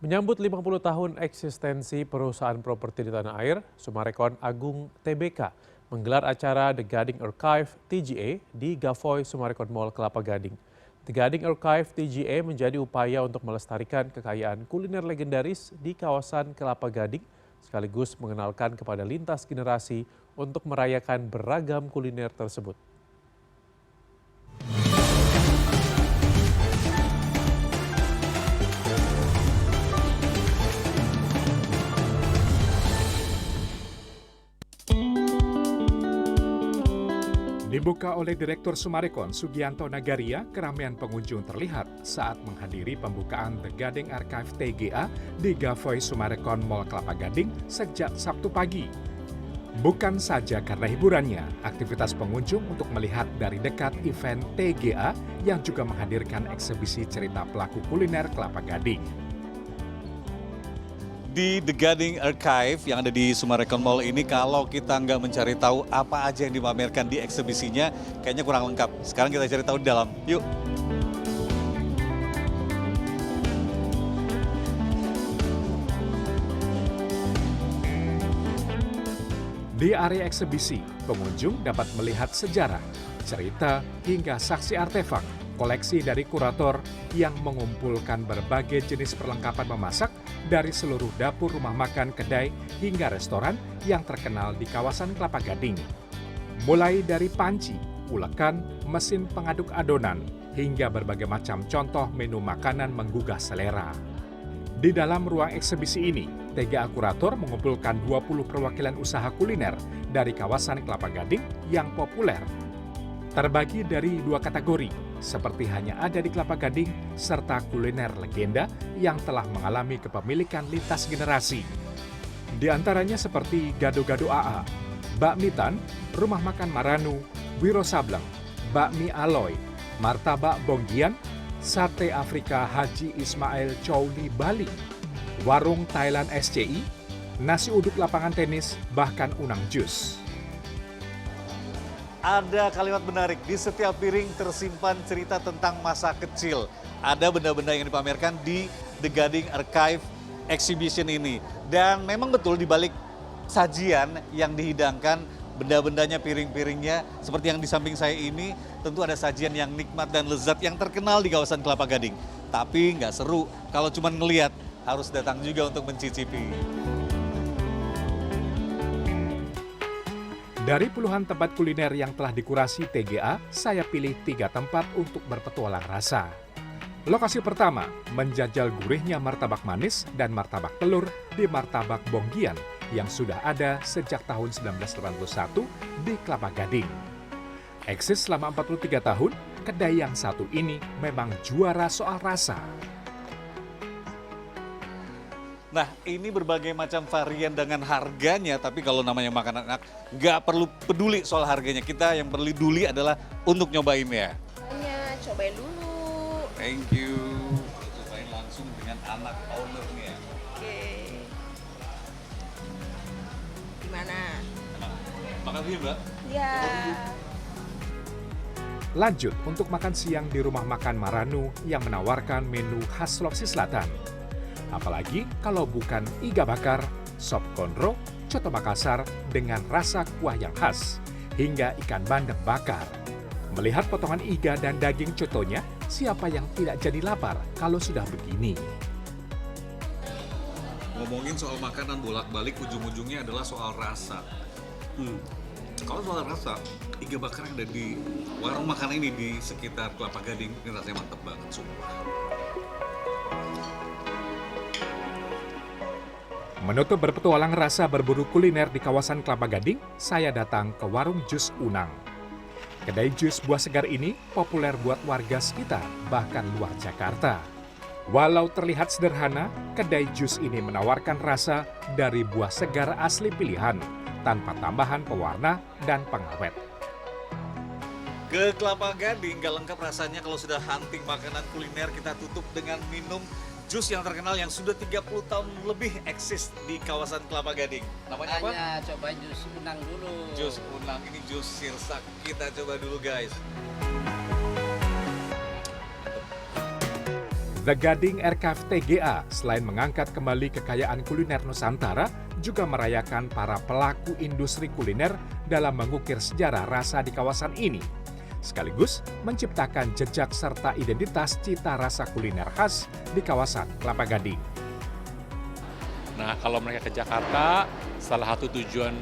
Menyambut 50 tahun eksistensi perusahaan properti di tanah air, Sumarekon Agung Tbk menggelar acara The Gading Archive TGA di Gavoy Sumarekon Mall Kelapa Gading. The Gading Archive TGA menjadi upaya untuk melestarikan kekayaan kuliner legendaris di kawasan Kelapa Gading, sekaligus mengenalkan kepada lintas generasi untuk merayakan beragam kuliner tersebut. Dibuka oleh Direktur Sumarekon Sugianto Nagaria, keramaian pengunjung terlihat saat menghadiri pembukaan The Gading Archive TGA di Gavoy Sumarekon Mall Kelapa Gading sejak Sabtu pagi. Bukan saja karena hiburannya, aktivitas pengunjung untuk melihat dari dekat event TGA yang juga menghadirkan eksebisi cerita pelaku kuliner Kelapa Gading. Di The Gading Archive yang ada di Sumarekon Mall ini, kalau kita nggak mencari tahu apa aja yang dipamerkan di eksebisinya, kayaknya kurang lengkap. Sekarang kita cari tahu di dalam. Yuk! Di area eksebisi, pengunjung dapat melihat sejarah, cerita, hingga saksi artefak, koleksi dari kurator yang mengumpulkan berbagai jenis perlengkapan memasak dari seluruh dapur rumah makan, kedai, hingga restoran yang terkenal di kawasan Kelapa Gading. Mulai dari panci, ulekan, mesin pengaduk adonan, hingga berbagai macam contoh menu makanan menggugah selera. Di dalam ruang eksebisi ini, TGA Kurator mengumpulkan 20 perwakilan usaha kuliner dari kawasan Kelapa Gading yang populer. Terbagi dari dua kategori, seperti hanya ada di Kelapa Gading, serta kuliner legenda yang telah mengalami kepemilikan lintas generasi. Di antaranya seperti Gado-Gado AA, Bakmi Tan, Rumah Makan Maranu, Wiro Sableng, Bakmi Aloy, Martabak Bonggian, Sate Afrika Haji Ismail Chow di Bali, Warung Thailand SCI, Nasi Uduk Lapangan Tenis, bahkan Unang Jus. Ada kalimat menarik, di setiap piring tersimpan cerita tentang masa kecil. Ada benda-benda yang dipamerkan di The Gading Archive Exhibition ini. Dan memang betul di balik sajian yang dihidangkan, benda-bendanya, piring-piringnya, seperti yang di samping saya ini, tentu ada sajian yang nikmat dan lezat yang terkenal di kawasan Kelapa Gading. Tapi nggak seru kalau cuma ngelihat, harus datang juga untuk mencicipi. Dari puluhan tempat kuliner yang telah dikurasi TGA, saya pilih 3 tempat untuk berpetualang rasa. Lokasi pertama, menjajal gurihnya martabak manis dan martabak telur di Martabak Bonggian yang sudah ada sejak tahun 1981 di Kelapa Gading. Eksis selama 43 tahun, kedai yang satu ini memang juara soal rasa. Nah, ini berbagai macam varian dengan harganya, tapi kalau namanya makanan anak, nggak perlu peduli soal harganya. Kita yang perlu peduli adalah untuk nyobain ya. Cobain dulu. Thank you. Cobain langsung dengan anak ownernya. Oke. Gimana? Makasih Mbak. Ya. Lanjut untuk makan siang di Rumah Makan Maranu yang menawarkan menu khas Sulawesi Selatan. Apalagi kalau bukan iga bakar, sop konro, coto Makassar dengan rasa kuah yang khas, hingga ikan bandeng bakar. Melihat potongan iga dan daging cotonya, siapa yang tidak jadi lapar kalau sudah begini? Ngomongin soal makanan bolak-balik, ujung-ujungnya adalah soal rasa. Kalau soal rasa, iga bakar yang ada di warung makan ini di sekitar Kelapa Gading, ini rasanya mantep banget, sumpah. Menutup berpetualang rasa berburu kuliner di kawasan Kelapa Gading, saya datang ke warung jus Unang. Kedai jus buah segar ini populer buat warga sekitar, bahkan luar Jakarta. Walau terlihat sederhana, kedai jus ini menawarkan rasa dari buah segar asli pilihan, tanpa tambahan pewarna dan pengawet. Ke Kelapa Gading nggak lengkap rasanya kalau sudah hunting makanan kuliner. Kita tutup dengan minum jus yang terkenal yang sudah 30 tahun lebih eksis di kawasan Kelapa Gading. Namanya apa? Coba jus Unang dulu. Jus Unang, ini jus sirsak. Kita coba dulu guys. The Gading Archive TGA selain mengangkat kembali kekayaan kuliner Nusantara, juga merayakan para pelaku industri kuliner dalam mengukir sejarah rasa di kawasan ini. Sekaligus menciptakan jejak serta identitas cita rasa kuliner khas di kawasan Kelapa Gading. Nah, kalau mereka ke Jakarta, salah satu tujuan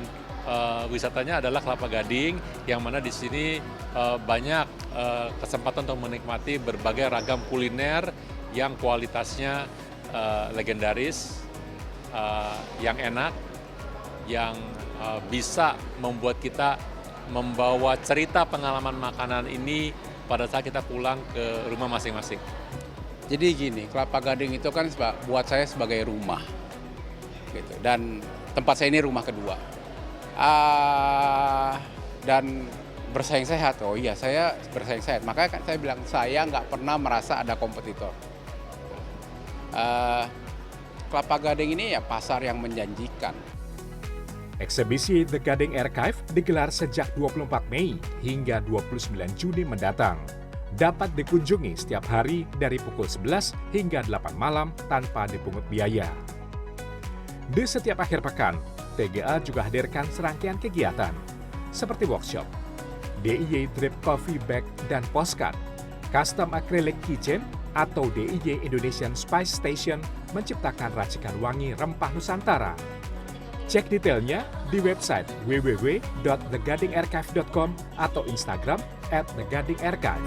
wisatanya adalah Kelapa Gading, yang mana di sini banyak kesempatan untuk menikmati berbagai ragam kuliner yang kualitasnya legendaris, yang enak, yang bisa membuat kita membawa cerita pengalaman makanan ini pada saat kita pulang ke rumah masing-masing. Jadi gini, Kelapa Gading itu kan buat saya sebagai rumah, gitu. Dan tempat saya ini rumah kedua. Dan bersaing sehat, oh iya saya bersaing sehat. Makanya kan saya bilang saya nggak pernah merasa ada kompetitor. Kelapa Gading ini ya pasar yang menjanjikan. Eksebisi The Gading Archive digelar sejak 24 Mei hingga 29 Juni mendatang. Dapat dikunjungi setiap hari dari pukul 11 hingga 8 malam tanpa dipungut biaya. Di setiap akhir pekan, TGA juga hadirkan serangkaian kegiatan seperti workshop, DIY Drip Coffee Bag dan Postcard, Custom Acrylic Kitchen atau DIY Indonesian Spice Station menciptakan racikan wangi rempah Nusantara. Cek detailnya di website www.thegadingarchive.com atau Instagram @thegadingarchive.